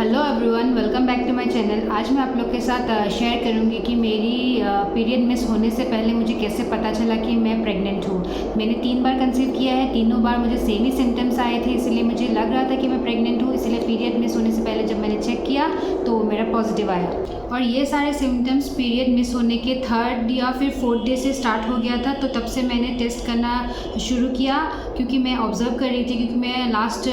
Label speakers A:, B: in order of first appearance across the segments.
A: Hello everyone, welcome back to my channel. आज मैं आप लोग के साथ शेयर करूंगी कि मेरी पीरियड मिस होने से पहले मुझे कैसे पता चला कि मैं प्रेग्नेंट हूँ। मैंने 3 बार कंसीव किया है, तीनों बार मुझे सेम ही सिम्टम्स आए थे, इसलिए मुझे लग रहा था कि मैं प्रेग्नेंट हूँ। इसलिए पीरियड मिस होने से पहले जब मैंने चेक किया तो मेरा पॉजिटिव आया। और ये सारे सिम्टम्स पीरियड मिस होने के 3rd या फिर 4th डे से स्टार्ट हो गया था। तो तब से मैंने टेस्ट करना शुरू किया, क्योंकि मैं ऑब्ज़र्व कर रही थी, क्योंकि मैं लास्ट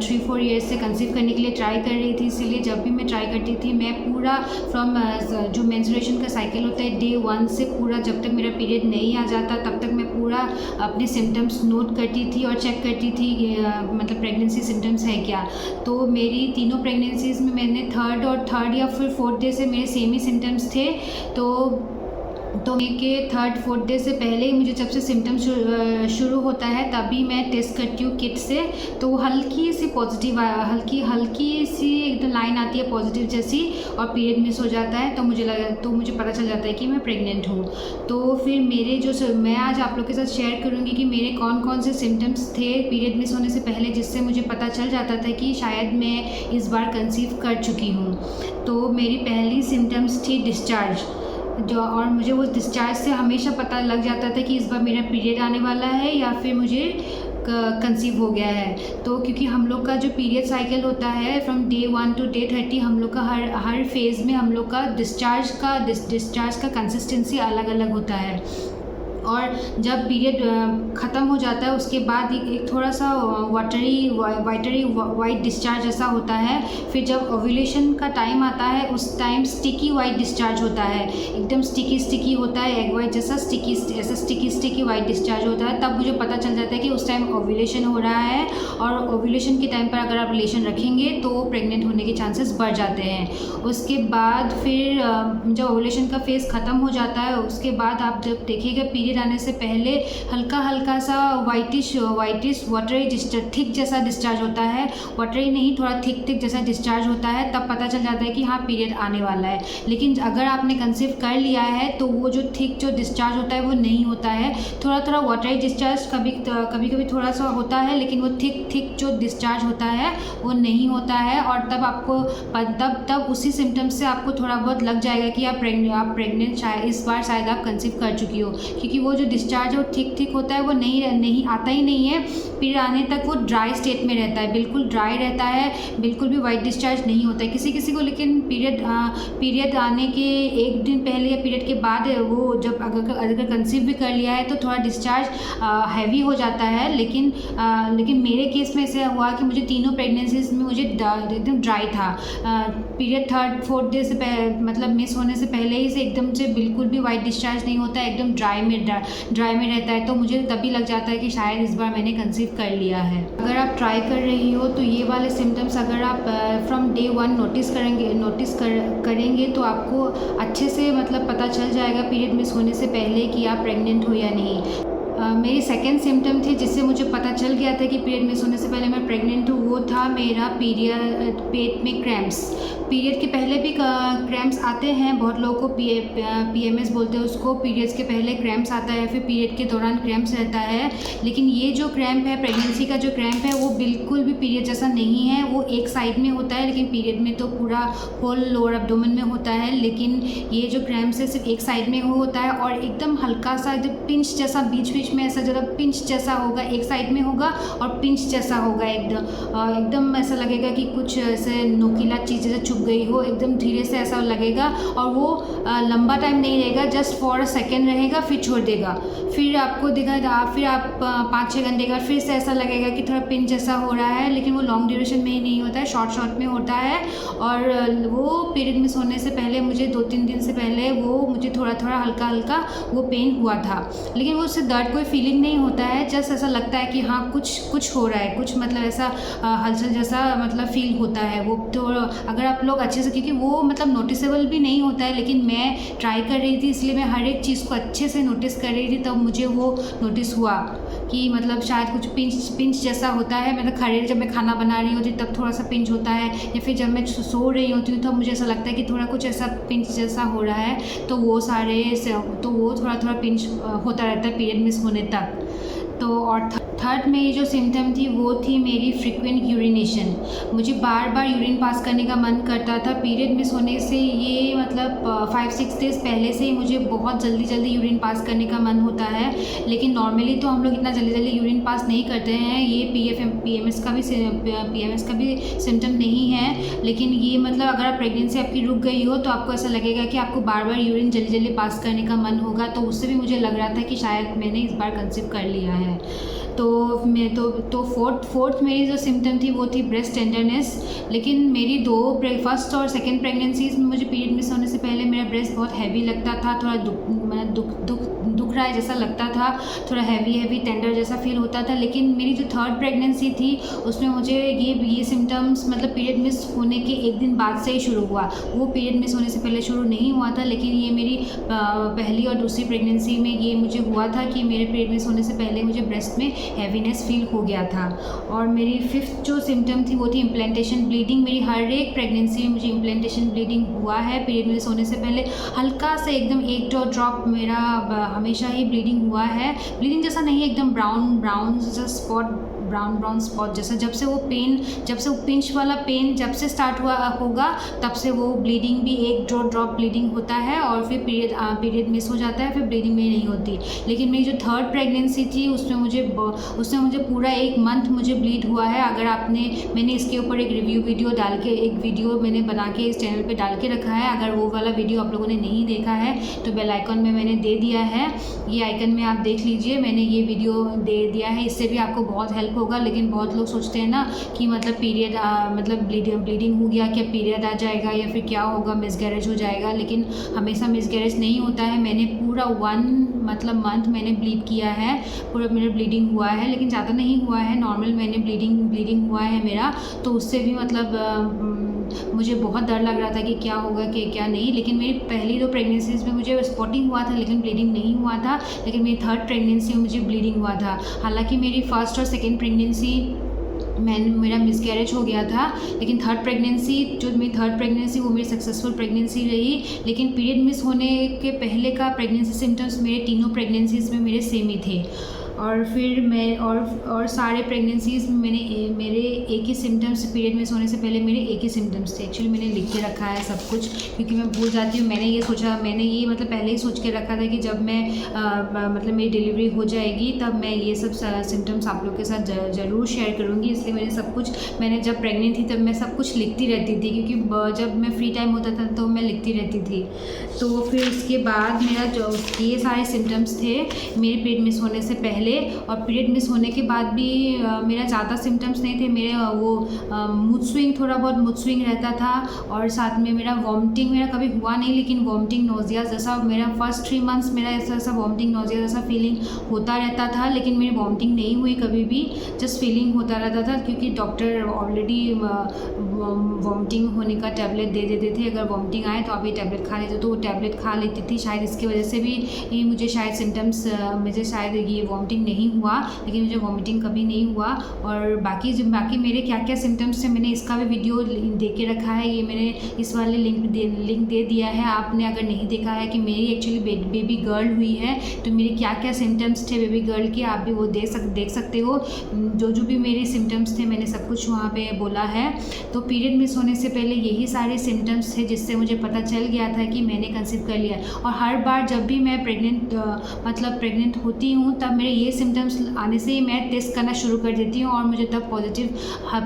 A: 3-4 ईयर्स से कंसीव करने के लिए ट्राई कर रही थी। इसीलिए जब भी मैं ट्राई करती थी, मैं पूरा फ्रॉम जो मेंस्ट्रुएशन का साइकिल होता है डे 1 से पूरा जब तक मेरा पीरियड नहीं आ जाता तब तक मैं पूरा अपने सिम्टम्स नोट करती थी और चेक करती थी मतलब प्रेगनेंसी सिम्टम्स है क्या। तो मेरी तीनों प्रेगनेंसीज़ में मैंने 3rd या फिर 4th डे से मेरे सेम ही सिम्टम्स थे। तो के 3rd-4th डे से पहले ही मुझे जब से सिम्टम्स शुरू होता है तभी मैं टेस्ट करती हूँ किट से। तो हल्की सी पॉजिटिव हल्की सी एकदम लाइन आती है पॉजिटिव जैसी, और पीरियड मिस हो जाता है। तो मुझे पता चल जाता है कि मैं प्रेग्नेंट हूँ। तो फिर मैं आज आप लोग के साथ शेयर करूँगी कि मेरे कौन कौन से सिम्टम्स थे पीरियड मिस होने से पहले, जिससे मुझे पता चल जाता था कि शायद मैं इस बार कंसीव कर चुकी हूँ। तो मेरी पहली सिम्टम्स थी डिस्चार्ज, और मुझे वो डिस्चार्ज से हमेशा पता लग जाता था कि इस बार मेरा पीरियड आने वाला है या फिर मुझे कंसीव हो गया है। तो क्योंकि हम लोग का जो पीरियड साइकिल होता है फ्रॉम डे 1 to डे 30, हम लोग का हर फेज़ में हम लोग का डिस्चार्ज का कंसिस्टेंसी अलग अलग होता है। और जब पीरियड ख़त्म हो जाता है उसके बाद एक थोड़ा सा वाइट डिस्चार्ज जैसा होता है। फिर जब ओव्यूलेशन का टाइम आता है उस टाइम स्टिकी वाइट डिस्चार्ज होता है, एकदम स्टिकी होता है, एग वाइट जैसा स्टिकी वाइट डिस्चार्ज होता है। तब मुझे पता चल जाता है कि उस टाइम ओव्यूलेशन हो रहा है, और ओव्यूलेशन के टाइम पर अगर आप रिलेशन रखेंगे तो प्रेग्नेंट होने के चांसेस बढ़ जाते हैं। उसके बाद फिर जब ओव्यूलेशन का फेज़ ख़त्म हो जाता है उसके बाद आप जब देखिएगा पीरियड आने से पहले हल्का सा वाइटिश वाटरी थिक जैसा डिस्चार्ज होता है, वाटरी नहीं, थोड़ा थिक जैसा डिस्चार्ज होता है। तब पता चल जाता है कि हाँ पीरियड आने वाला है। लेकिन अगर आपने कंसीव कर लिया है तो वो जो थिक जो डिस्चार्ज होता है वो नहीं होता है, थोड़ा वाटरी डिस्चार्ज कभी थोड़ा सा होता है, लेकिन वो थिक जो डिस्चार्ज होता है वो नहीं होता है। और तब आपको तब उसी सिम्टम्स से आपको थोड़ा बहुत लग जाएगा कि आप प्रेग्नेंट शायद इस बार शायद आप कंसीव कर चुकी हो, क्योंकि वो जो डिस्चार्ज है वो थिक होता है, वो नहीं आता ही नहीं है। पीरियड आने तक वो ड्राई स्टेट में रहता है, बिल्कुल ड्राई रहता है, बिल्कुल भी वाइट डिस्चार्ज नहीं होता है किसी को। लेकिन पीरियड आने के एक दिन पहले या पीरियड के बाद वो जब अगर कंसीव भी कर लिया है तो थोड़ा डिस्चार्ज हैवी हो जाता है। लेकिन मेरे केस में ऐसे हुआ कि मुझे तीनों प्रेगनेंसीज में मुझे एकदम ड्राई था। पीरियड 3rd-4th डे से मतलब मिस होने से पहले ही से एकदम से बिल्कुल भी वाइट डिस्चार्ज नहीं होता है, एकदम ड्राई में रहता है। तो मुझे तभी लग जाता है कि शायद इस बार मैंने कंसीव कर लिया है। अगर आप ट्राई कर रही हो तो ये वाले सिम्टम्स अगर आप फ्रॉम डे 1 नोटिस करेंगे तो आपको अच्छे से मतलब पता चल जाएगा पीरियड मिस होने से पहले कि आप प्रेग्नेंट हो या नहीं। मेरी सेकेंड सिम्टम थी जिससे मुझे पता चल गया था कि पीरियड मिस होने से पहले मैं प्रेग्नेंट हूँ, वो था मेरा पेट में क्रैम्प्स। पीरियड के पहले भी क्रैम्प्स आते हैं, बहुत लोगों को PMS बोलते हैं उसको, पीरियड्स के पहले क्रैम्प्स आता है, फिर पीरियड के दौरान क्रैम्प्स रहता है। लेकिन ये जो क्रैम्प है, प्रेगनेंसी का जो क्रैम्प है, वो बिल्कुल भी पीरियड जैसा नहीं है। वो एक साइड में होता है, लेकिन पीरियड में तो पूरा होल लोअर एब्डोमेन में होता है। लेकिन ये जो क्रैम्प्स है सिर्फ एक साइड में होता है, और एकदम हल्का सा एकदम पिंच जैसा बीच में ऐसा ज़रा पिंच जैसा होगा, एक साइड में होगा और पिंच जैसा होगा, एकदम ऐसा लगेगा कि कुछ ऐसे नोकीला चीज़ जैसे चुभ गई हो, एकदम धीरे से ऐसा लगेगा। और वो लंबा टाइम नहीं रहेगा, जस्ट फॉर अ सेकेंड रहेगा, फिर छोड़ देगा। फिर आपको दिखा फिर आप 5-6 घंटे का फिर से ऐसा लगेगा कि थोड़ा पिंच जैसा हो रहा है, लेकिन वो लॉन्ग ड्यूरेशन में ही नहीं होता है, शॉर्ट में होता है। और वो पीरियड मिस होने से पहले मुझे 2-3 दिन से पहले वो मुझे थोड़ा हल्का वो पेन हुआ था, लेकिन वो उससे दर्द कोई फीलिंग नहीं होता है, जस्ट ऐसा लगता है कि हाँ कुछ हो रहा है, कुछ मतलब ऐसा हलचल जैसा मतलब फील होता है वो। तो अगर आप लोग अच्छे से, क्योंकि वो मतलब नोटिसेबल भी नहीं होता है, लेकिन मैं ट्राई कर रही थी इसलिए मैं हर एक चीज़ को अच्छे से नोटिस कर रही थी, तब मुझे वो नोटिस हुआ कि मतलब शायद कुछ पिंच जैसा होता है। मतलब खड़े जब मैं खाना बना रही होती तब थोड़ा सा पिंच होता है, या फिर जब मैं सो रही होती हूँ तब मुझे ऐसा लगता है कि थोड़ा कुछ ऐसा पिंच जैसा हो रहा है। तो वो थोड़ा पिंच होता रहता है पीरियड मिस होने तक। तो और थर्ड मेरी जो सिम्टम थी वो थी मेरी फ्रिक्वेंट यूरिनेशन। मुझे बार बार यूरिन पास करने का मन करता था। पीरियड मिस होने से ये मतलब 5-6 डेज़ पहले से ही मुझे बहुत जल्दी जल्दी यूरिन पास करने का मन होता है, लेकिन नॉर्मली तो हम लोग इतना जल्दी जल्दी यूरिन पास नहीं करते हैं। ये पीएमएस का भी सिम्टम नहीं है, लेकिन ये मतलब अगर आप प्रेगनेंसी आपकी रुक गई हो तो आपको ऐसा लगेगा कि आपको बार बार यूरिन जल्दी जल्दी पास करने का मन होगा। तो उससे भी मुझे लग रहा था कि शायद मैंने इस बार कंसीव कर लिया है। तो मैं तो फोर्थ मेरी जो सिम्टम थी वो थी ब्रेस्ट टेंडरनेस। लेकिन मेरी फर्स्ट और सेकंड प्रेगनेंसीज में मुझे पीरियड मिस होने से पहले मेरा ब्रेस्ट बहुत हैवी लगता था, थोड़ा दुख रहा है जैसा लगता था, थोड़ा हैवी टेंडर जैसा फील होता था। लेकिन मेरी जो थर्ड प्रेगनेंसी थी उसमें मुझे ये सिम्टम्स मतलब पीरियड मिस होने के एक दिन बाद से ही शुरू हुआ। वो पीरियड मिस होने से पहले शुरू नहीं हुआ था, लेकिन ये मेरी पहली और दूसरी प्रेगनेंसी में ये मुझे हुआ था कि मेरे पीरियड मिस होने से पहले मुझे ब्रेस्ट में हैवीनेस फील हो गया था। और मेरी फिफ्थ जो सिम्टम थी वो थी इम्प्लांटेशन ब्लीडिंग। मेरी हर एक प्रेगनेंसी में मुझे इम्प्लांटेशन ब्लीडिंग हुआ है। पीरियड मिस होने से पहले हल्का से एकदम एक ड्रॉप मेरा हमेशा ही ब्लीडिंग हुआ है। ब्लीडिंग जैसा नहीं, एकदम ब्राउन जैसा ब्राउन स्पॉट जैसा। जब से वो पिंच वाला पेन जब से स्टार्ट हुआ होगा तब से वो ब्लीडिंग भी एक ड्रॉप ब्लीडिंग होता है और फिर पीरियड मिस हो जाता है, फिर ब्लीडिंग भी नहीं होती। लेकिन मेरी जो थर्ड प्रेगनेंसी थी उसमें मुझे पूरा 1 मंथ मुझे ब्लीड हुआ है। अगर मैंने इसके ऊपर एक वीडियो मैंने बना के इस चैनल पे डाल के रखा है। अगर वो वाला वीडियो आप लोगों ने नहीं देखा है तो बेल आइकन में मैंने दे दिया है, ये आइकन में आप देख लीजिए, मैंने ये वीडियो दे दिया है। इससे भी आपको बहुत हेल्प होगा। लेकिन बहुत लोग सोचते हैं ना कि मतलब पीरियड मतलब ब्लीडिंग हो गया, क्या पीरियड आ जाएगा या फिर क्या होगा, मिसगैरेज हो जाएगा। लेकिन हमेशा मिसगैरेज नहीं होता है। मैंने पूरा 1 मंथ मैंने ब्लीड किया है, पूरा मेरा ब्लीडिंग हुआ है, लेकिन ज़्यादा नहीं हुआ है, नॉर्मल मैंने ब्लीडिंग हुआ है मेरा। तो उससे भी मतलब मुझे बहुत डर लग रहा था कि क्या होगा कि क्या नहीं। लेकिन मेरी पहली 2 प्रेगनेंसीज में मुझे स्पॉटिंग हुआ था लेकिन ब्लीडिंग नहीं हुआ था। लेकिन मेरी थर्ड प्रेगनेंसी में मुझे ब्लीडिंग हुआ था। हालांकि मेरी फर्स्ट और सेकेंड प्रेगनेंसी मेरा मिसकैरेज हो गया था, लेकिन थर्ड प्रेगनेंसी वो मेरी सक्सेसफुल प्रेगनेंसी रही। लेकिन पीरियड मिस होने के पहले का प्रेगनेंसी सिम्टम्स मेरे तीनों प्रेगनेंसीज में मेरे सेम ही थे। और फिर मैं और सारे प्रेगनेंसीज में मेरे एक ही सिम्टम्स, पीरियड मिस होने से पहले मेरे एक ही सिम्टम्स थे। एक्चुअली मैंने लिख के रखा है सब कुछ क्योंकि मैं भूल जाती हूँ। मैंने ये मतलब पहले ही सोच के रखा था कि जब मैं मतलब मेरी डिलीवरी हो जाएगी तब मैं ये सब सिम्टम्स आप लोग के साथ ज़रूर शेयर करूँगी। इसलिए मैंने जब प्रेग्नेंट थी तब मैं सब कुछ लिखती रहती थी, क्योंकि जब मैं फ्री टाइम होता था तो मैं लिखती रहती थी। तो फिर उसके बाद मेरा जो ये सारे सिम्टम्स थे मेरे पीरियड मिस होने से पहले। और पीरियड मिस होने के बाद भी मेरा ज़्यादा सिम्टम्स नहीं थे। मेरे थोड़ा बहुत मूड स्विंग रहता था, और साथ में मेरा वॉमिटिंग मेरा कभी हुआ नहीं, लेकिन वॉमिटिंग नोजिया जैसा मेरा फर्स्ट 3 मंथ्स मेरा ऐसा वॉमिटिंग नोजिया जैसा फीलिंग होता रहता था। लेकिन मेरी वॉमिटिंग नहीं हुई कभी भी, जस्ट फीलिंग होता रहता था, क्योंकि डॉक्टर ऑलरेडी वॉमिटिंग होने का टैबलेट दे देते थे। अगर वॉमिटिंग आए तो आप ये टैबलेट खा लेते, तो वो टैबलेट खा लेती थी। शायद इसकी वजह से भी मुझे शायद ये वॉमिटिंग नहीं हुआ, लेकिन मुझे वॉमिटिंग कभी नहीं हुआ। और बाकी मेरे क्या क्या सिम्टम्स थे मैंने इसका भी वीडियो दे के रखा है। ये मैंने इस वाले लिंक दे दिया है। आपने अगर नहीं देखा है कि मेरी एक्चुअली बेबी गर्ल हुई है तो मेरे क्या क्या सिम्टम्स थे बेबी गर्ल के, आप भी वो देख सकते हो। जो भी मेरे सिम्टम्स थे मैंने सब कुछ वहाँ पे बोला है। तो पीरियड मिस होने से पहले यही सारे सिम्टम्स थे जिससे मुझे पता चल गया था कि मैंने कंसीव कर लिया। और हर बार जब भी मैं प्रेग्नेंट होती हूँ तब मेरे ये सिम्टम्स आने से ही मैं टेस्ट करना शुरू कर देती हूँ, और मुझे तब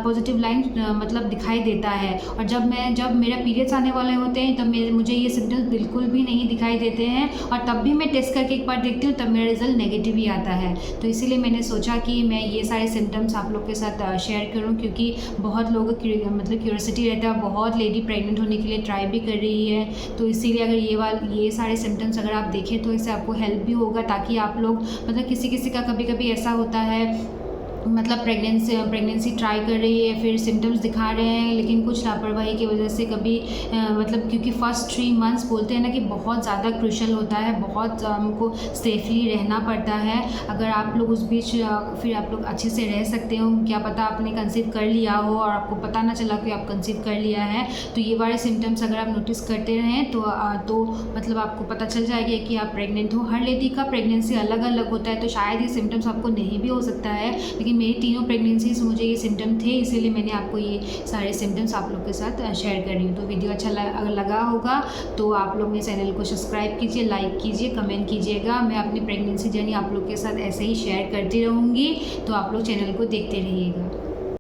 A: पॉजिटिव लाइन मतलब दिखाई देता है। और जब मेरा पीरियड्स आने वाले होते हैं तब मुझे ये सिम्टम्स बिल्कुल भी नहीं दिखाई देते हैं, और तब भी मैं टेस्ट करके एक बार देखती हूँ तब मेरा रिजल्ट नेगेटिव ही आता है। तो इसीलिए मैंने सोचा कि मैं ये सारे सिम्टम्स आप लोग के साथ शेयर करूँ, क्योंकि बहुत लोगों की मतलब क्यूरियोसिटी रहता है, बहुत लेडी प्रेग्नेंट होने के लिए ट्राई भी कर रही है। तो इसीलिए अगर ये सारे सिम्टम्स अगर आप देखें तो इससे आपको हेल्प भी होगा, ताकि आप लोग मतलब किसी का कभी ऐसा होता है मतलब प्रेगनेंसी ट्राई कर रही है, फिर सिम्टम्स दिखा रहे हैं, लेकिन कुछ लापरवाही की वजह से कभी मतलब क्योंकि फर्स्ट 3 मंथ्स बोलते हैं ना कि बहुत ज़्यादा क्रूशल होता है, बहुत हमको सेफली रहना पड़ता है। अगर आप लोग उस बीच फिर आप लोग अच्छे से रह सकते हो, क्या पता आपने कंसीव कर लिया हो और आपको पता ना चला कि आप कंसीव कर लिया है। तो ये वाले सिम्टम्स अगर आप नोटिस करते रहें तो मतलब आपको पता चल जाएगा कि आप प्रेग्नेंट हो। हर लेडी का प्रेगनेंसी अलग अलग होता है, तो शायद ये सिम्टम्स आपको नहीं भी हो सकता है, लेकिन मेरी तीनों प्रेगनेंसी से मुझे ये सिम्टम थे, इसीलिए मैंने आपको ये सारे सिम्टम्स आप लोग के साथ शेयर कर रही हूँ। तो वीडियो अच्छा अगर लगा होगा तो आप लोग मेरे चैनल को सब्सक्राइब कीजिए, लाइक कीजिए, कमेंट कीजिएगा। मैं अपनी प्रेगनेंसी जर्नी आप लोग के साथ ऐसे ही शेयर करती रहूँगी, तो आप लोग चैनल को देखते रहिएगा।